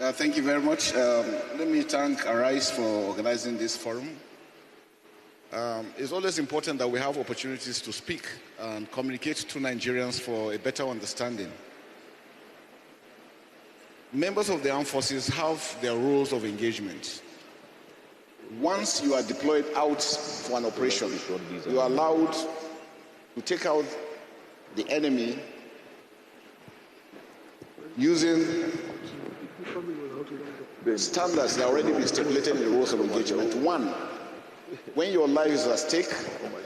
Thank you very much. Let me thank Arise for organizing this forum. It's always important that we have opportunities to speak and communicate to Nigerians for a better understanding. Members of the armed forces have their roles of engagement. Once you are deployed out for an operation, you are allowed to take out the enemy using standards that have already been stipulated in the rules of engagement. One, when your life is at stake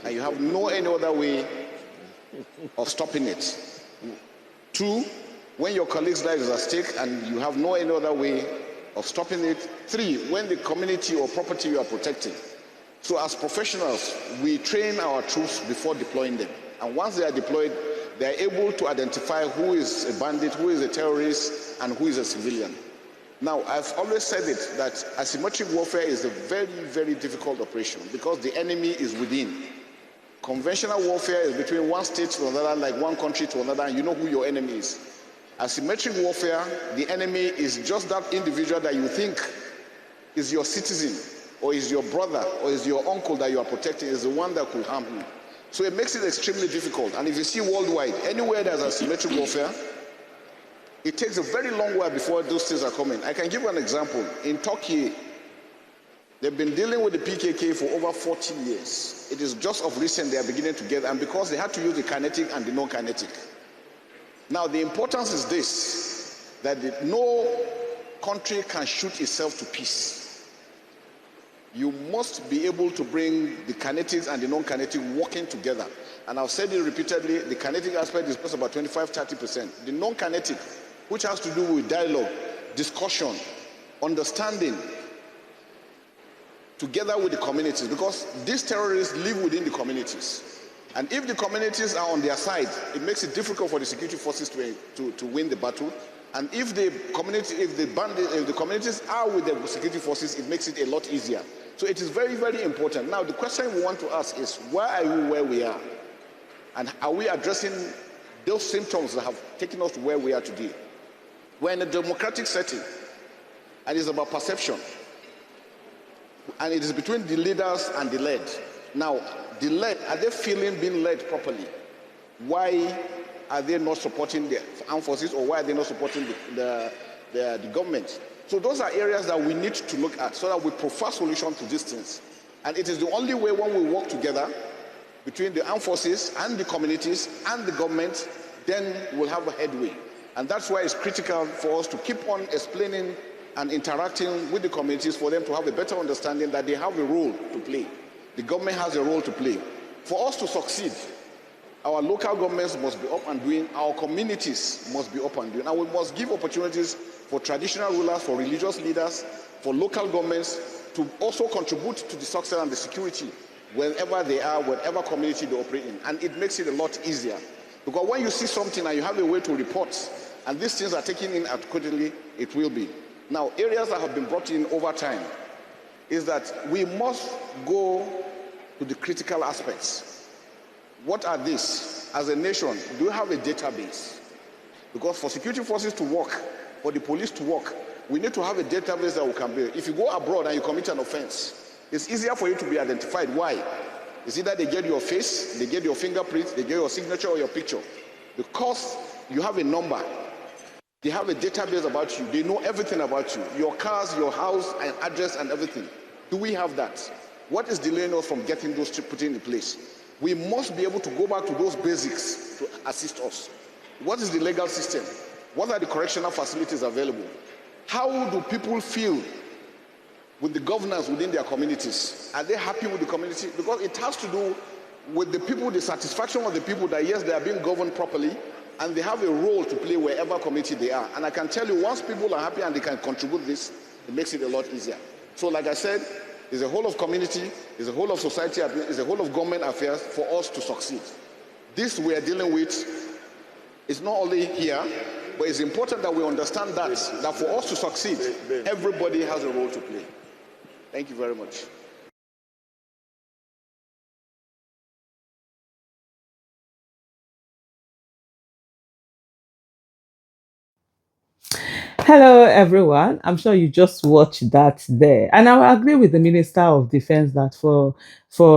and you have no any other way of stopping it. Two, when your colleague's life is at stake and you have no any other way of stopping it. Three, when the community or property you are protecting. So as professionals, we train our troops before deploying them. And once they are deployed, they are able to identify who is a bandit, who is a terrorist, and who is a civilian. Now, I've always said it, that asymmetric warfare is a very, very difficult operation because the enemy is within. Conventional warfare is between one state to another, like one country to another, and you know who your enemy is. Asymmetric warfare, the enemy is just that individual that you think is your citizen, or is your brother, or is your uncle that you are protecting, is the one that could harm you. So it makes it extremely difficult. And if you see worldwide, anywhere there's asymmetric warfare, it takes a very long while before those things are coming. I can give you an example. In Turkey, they've been dealing with the PKK for over 40 years. It is just of recent they are beginning to get, and because they had to use the kinetic and the non-kinetic. Now, the importance is this, that no country can shoot itself to peace. You must be able to bring the kinetics and the non-kinetic working together. And I've said it repeatedly, the kinetic aspect is just about 25-30%. The non-kinetic, which has to do with dialogue, discussion, understanding, together with the communities, because these terrorists live within the communities. And if the communities are on their side, it makes it difficult for the security forces to win the battle. And if the communities are with the security forces, it makes it a lot easier. So it is very, very important. Now, the question we want to ask is, why are we where we are? And are we addressing those symptoms that have taken us to where we are today? We're in a democratic setting, and it's about perception. And it is between the leaders and the led. Now, the led, are they feeling being led properly? Why are they not supporting the armed forces, or why are they not supporting the government? So those are areas that we need to look at so that we prefer solutions to these things. And it is the only way when we work together between the armed forces and the communities and the government, then we'll have a headway. And that's why it's critical for us to keep on explaining and interacting with the communities for them to have a better understanding that they have a role to play. The government has a role to play. For us to succeed, our local governments must be up and doing, our communities must be up and doing, and we must give opportunities for traditional rulers, for religious leaders, for local governments to also contribute to the success and the security wherever they are, whatever community they operate in. And it makes it a lot easier. Because when you see something and you have a way to report, and these things are taken in adequately, it will be. Now, areas that have been brought in over time is that we must go to the critical aspects. What are these? As a nation, do we have a database? Because for security forces to work, for the police to work, we need to have a database that we can build. If you go abroad and you commit an offense, it's easier for you to be identified. Why? It's either they get your face, they get your fingerprint, they get your signature or your picture. Because you have a number. They have a database about you. They know everything about you. Your cars, your house, and address and everything. Do we have that? What is delaying us from getting those put in place? We must be able to go back to those basics to assist us. What is the legal system? What are the correctional facilities available? How do people feel with the governance within their communities? Are they happy with the community? Because it has to do with the people, the satisfaction of the people that yes, they are being governed properly, and they have a role to play wherever community they are. And I can tell you, once people are happy and they can contribute this, it makes it a lot easier. So like I said, it's a whole of community, it's a whole of society, it's a whole of government affairs for us to succeed. This we are dealing with is not only here, but it's important that we understand that for us to succeed, everybody has a role to play. Thank you very much. Hello, everyone. I'm sure you just watched that there. And I will agree with the Minister of Defense that for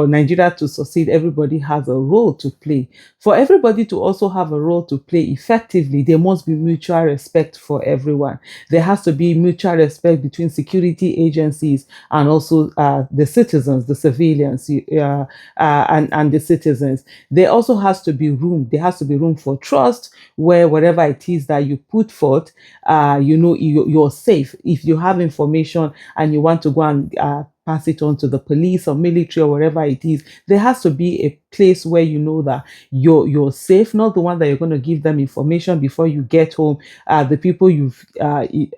Nigeria to succeed, everybody has a role to play. For everybody to also have a role to play effectively, there must be mutual respect for everyone. There has to be mutual respect between security agencies and also the citizens, the civilians, and the citizens. There also has to be room. There has to be room for trust where whatever it is that you put forth, you're safe. If you have information and you want to go and pass it on to the police or military or whatever it is, there has to be a place where you know that you're safe, not the one that you're going to give them information before you get home. The people you've given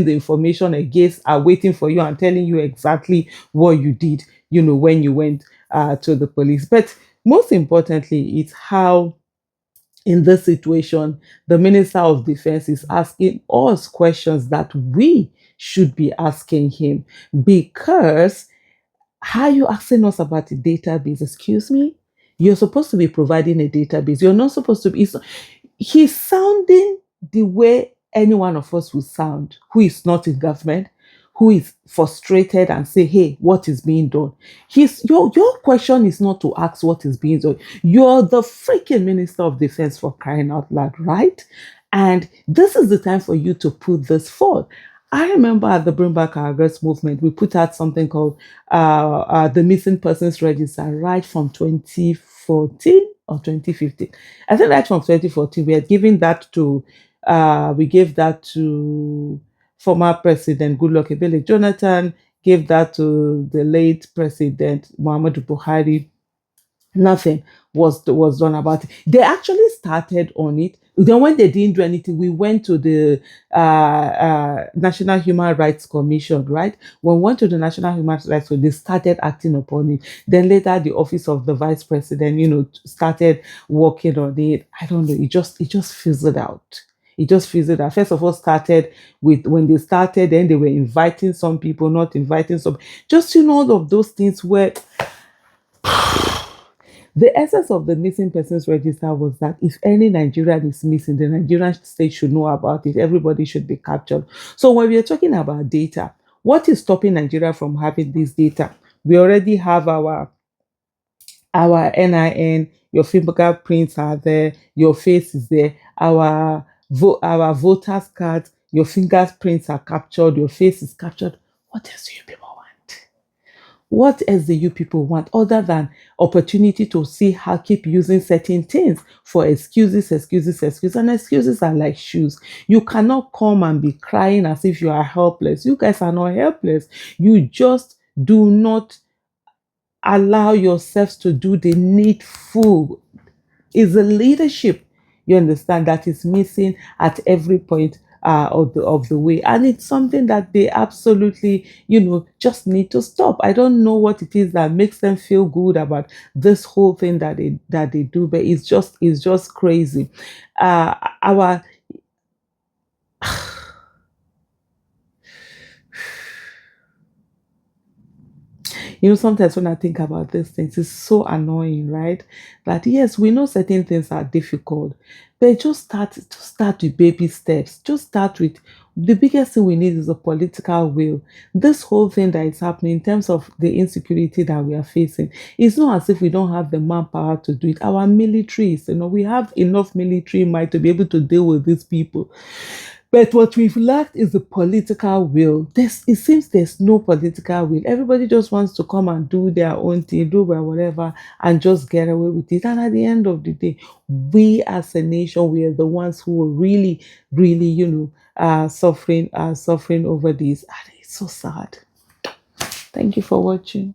the information against are waiting for you and telling you exactly what you did, when you went to the police. But most importantly, it's how in this situation, the Minister of Defense is asking us questions that we should be asking him, because how are you asking us about a database? Excuse me? You're supposed to be providing a database. You're not supposed to be. He's sounding the way any one of us would sound who is not in government, who is frustrated and say, hey, what is being done? Your question is not to ask what is being done. You're the freaking Minister of Defense, for crying out loud, right? And this is the time for you to put this forth. I remember at the Bring Back Our Girls movement, we put out something called the Missing Persons Register right from 2014 or 2015. I think right from 2014, we had given that to, we gave that to former President Goodluck Ebele Jonathan, gave that to the late President Muhammadu Buhari. Nothing was done about it. They actually started on it. Then when they didn't do anything, we went to the National Human Rights Commission, right? When we went to the National Human Rights Commission, they started acting upon it. Then later, the Office of the Vice President, started working on it. I don't know. It just fizzled out. It just fizzled out. First of all, started with when they started, then they were inviting some people, not inviting some. Just all of those things where the essence of the missing persons register was that if any Nigerian is missing, the Nigerian state should know about it. Everybody should be captured. So when we are talking about data, what is stopping Nigeria from having this data? We already have our NIN, your fingerprints are there, your face is there, our voters cards, your fingerprints are captured, your face is captured. What else do you people want? What else do you people want other than opportunity to see how keep using certain things for excuses, and excuses are like shoes. You cannot come and be crying as if you are helpless. You guys are not helpless. You just do not allow yourselves to do the needful. Is the leadership, you understand, that is missing at every point of the way, and it's something that they absolutely just need to stop. I don't know what it is that makes them feel good about this whole thing that they do, but it's just crazy. Our sometimes when I think about these things, it's so annoying, right? That yes, we know certain things are difficult, but just start with baby steps. Just start with the biggest thing we need is a political will. This whole thing that is happening in terms of the insecurity that we are facing, it's not as if we don't have the manpower to do it. Our militaries, we have enough military might to be able to deal with these people. But what we've lacked is the political will. It seems there's no political will. Everybody just wants to come and do their own thing, do whatever, and just get away with it. And at the end of the day, we as a nation, we are the ones who are really, really, suffering over this. And it's so sad. Thank you for watching.